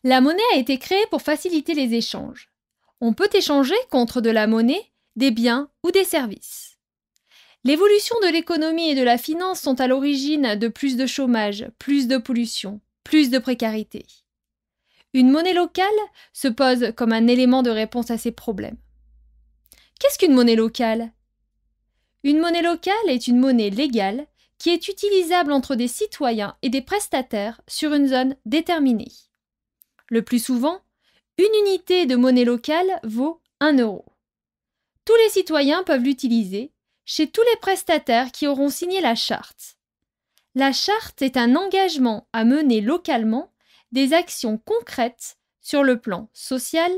La monnaie a été créée pour faciliter les échanges. On peut échanger contre de la monnaie, des biens ou des services. L'évolution de l'économie et de la finance sont à l'origine de plus de chômage, plus de pollution, plus de précarité. Une monnaie locale se pose comme un élément de réponse à ces problèmes. Qu'est-ce qu'une monnaie locale ? Une monnaie locale est une monnaie légale qui est utilisable entre des citoyens et des prestataires sur une zone déterminée. Le plus souvent, une unité de monnaie locale vaut 1 euro. Tous les citoyens peuvent l'utiliser chez tous les prestataires qui auront signé la charte. La charte est un engagement à mener localement des actions concrètes sur le plan social,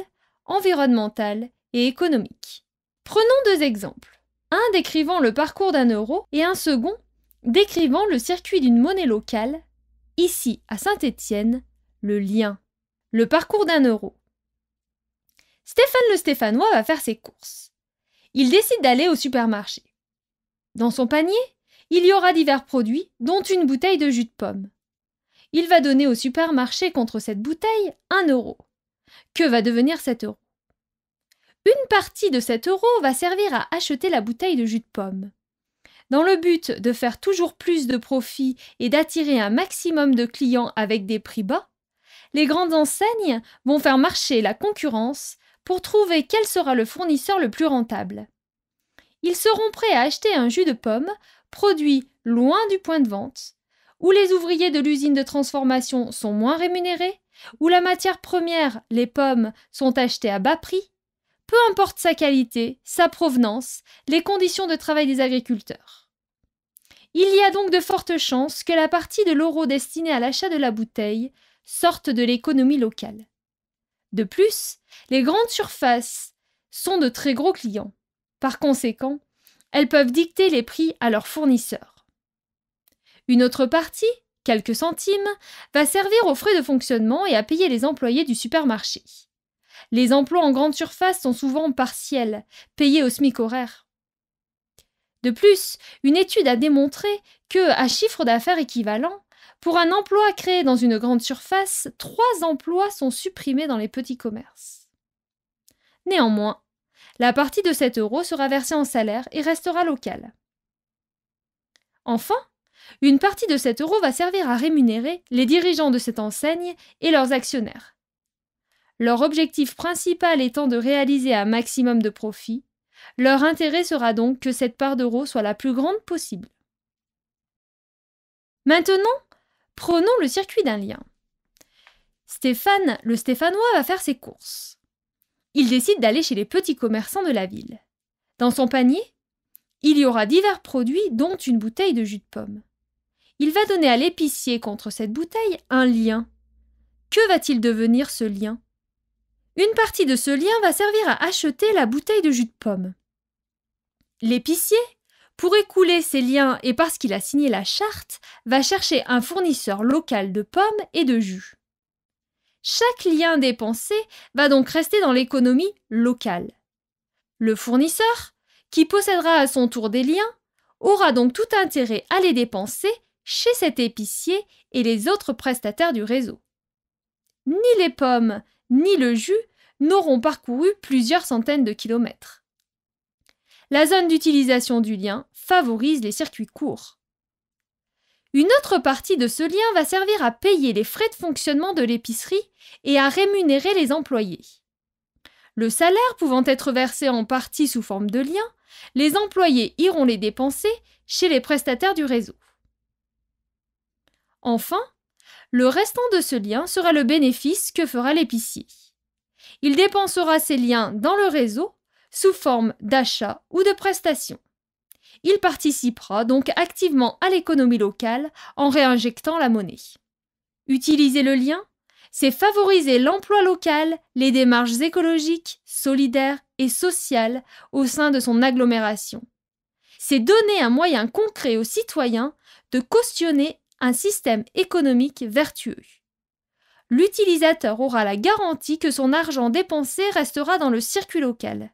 environnemental et économique. Prenons 2 exemples. Un décrivant le parcours d'1 euro et un second décrivant le circuit d'une monnaie locale, ici à Saint-Étienne, le lien. Le parcours d'1 euro. Stéphane le Stéphanois va faire ses courses. Il décide d'aller au supermarché. Dans son panier, il y aura divers produits, dont une bouteille de jus de pomme. Il va donner au supermarché contre cette bouteille 1 euro. Que va devenir cet euro ? Une partie de cet euro va servir à acheter la bouteille de jus de pomme. Dans le but de faire toujours plus de profit et d'attirer un maximum de clients avec des prix bas, les grandes enseignes vont faire marcher la concurrence pour trouver quel sera le fournisseur le plus rentable. Ils seront prêts à acheter un jus de pomme produit loin du point de vente, où les ouvriers de l'usine de transformation sont moins rémunérés, où la matière première, les pommes, sont achetées à bas prix, peu importe sa qualité, sa provenance, les conditions de travail des agriculteurs. Il y a donc de fortes chances que la partie de l'euro destinée à l'achat de la bouteille sorte de l'économie locale. De plus, les grandes surfaces sont de très gros clients. Par conséquent, elles peuvent dicter les prix à leurs fournisseurs. Une autre partie, quelques centimes, va servir aux frais de fonctionnement et à payer les employés du supermarché. Les emplois en grande surface sont souvent partiels, payés au SMIC horaire. De plus, une étude a démontré que, à chiffre d'affaires équivalent, pour un emploi créé dans une grande surface, 3 emplois sont supprimés dans les petits commerces. Néanmoins, la partie de cet euro sera versée en salaire et restera locale. Enfin, une partie de cet euro va servir à rémunérer les dirigeants de cette enseigne et leurs actionnaires. Leur objectif principal étant de réaliser un maximum de profit, leur intérêt sera donc que cette part d'euro soit la plus grande possible. Maintenant, prenons le circuit d'un lien. Stéphane, le Stéphanois, va faire ses courses. Il décide d'aller chez les petits commerçants de la ville. Dans son panier, il y aura divers produits, dont une bouteille de jus de pomme. Il va donner à l'épicier contre cette bouteille un lien. Que va-t-il devenir ce lien ? Une partie de ce lien va servir à acheter la bouteille de jus de pomme. L'épicier, pour écouler ces liens et parce qu'il a signé la charte, va chercher un fournisseur local de pommes et de jus. Chaque lien dépensé va donc rester dans l'économie locale. Le fournisseur, qui possédera à son tour des liens, aura donc tout intérêt à les dépenser chez cet épicier et les autres prestataires du réseau. Ni les pommes, ni le jus n'auront parcouru plusieurs centaines de kilomètres. La zone d'utilisation du lien favorise les circuits courts. Une autre partie de ce lien va servir à payer les frais de fonctionnement de l'épicerie et à rémunérer les employés. Le salaire pouvant être versé en partie sous forme de lien, les employés iront les dépenser chez les prestataires du réseau. Enfin, le restant de ce lien sera le bénéfice que fera l'épicier. Il dépensera ces liens dans le réseau sous forme d'achat ou de prestation. Il participera donc activement à l'économie locale en réinjectant la monnaie. Utiliser le lien, c'est favoriser l'emploi local, les démarches écologiques, solidaires et sociales au sein de son agglomération. C'est donner un moyen concret aux citoyens de cautionner un système économique vertueux. L'utilisateur aura la garantie que son argent dépensé restera dans le circuit local.